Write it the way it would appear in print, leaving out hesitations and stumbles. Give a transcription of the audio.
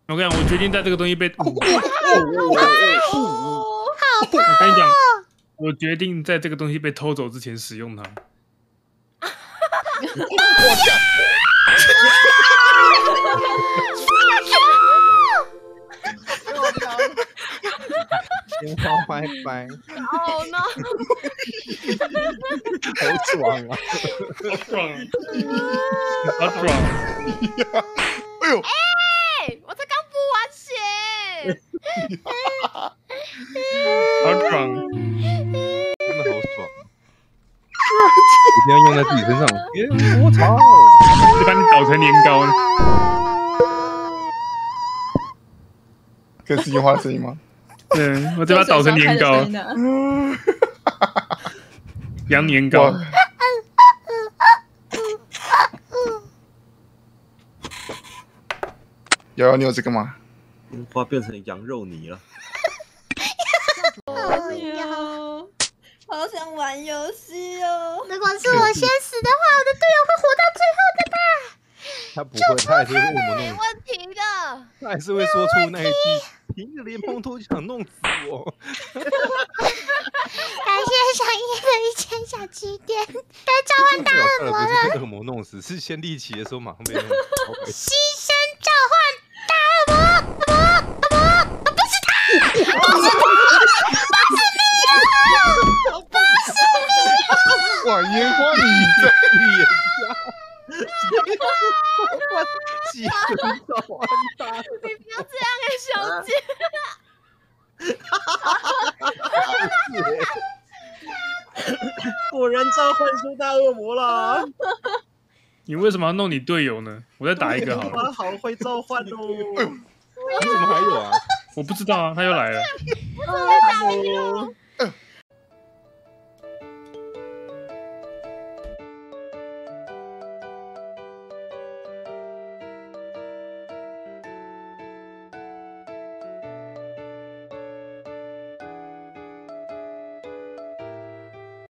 我跟你讲，我决定在这个东西被……我跟你讲，我决定在这个东西被偷走之前使用它。鲜花拜拜，好呢，好爽啊！好爽啊！好爽！哎呦，哎，我才刚补完血，好爽！真的好爽，一定要用在自己身上。我操！就把你捣成年糕。可以自己画的声音吗？对，我再把它捣成年糕，羊年糕。瑶瑶，你有这个吗？樱花变成羊肉泥了。好想玩游戏哦！如果是我先死的话，我的队友会活到最后的吧？他不会，他还是会为我没弄，问题的。他还是会说出那一句“凭着莲蓬头就想弄死我”。感谢小叶的1000小支点，被召唤大恶魔不是了。被恶魔弄死，是先立起的时候马上被弄死。牺牲召唤大恶魔，不是他，不是哇，烟花你在预言家，牺牲召唤大恶魔。你不要这样哎，小姐。果然召唤出大恶魔啦！你为什么要弄你队友呢？我再打一个好了。哇，好会召唤哦！你怎么还有啊？我不知道啊，他又来了。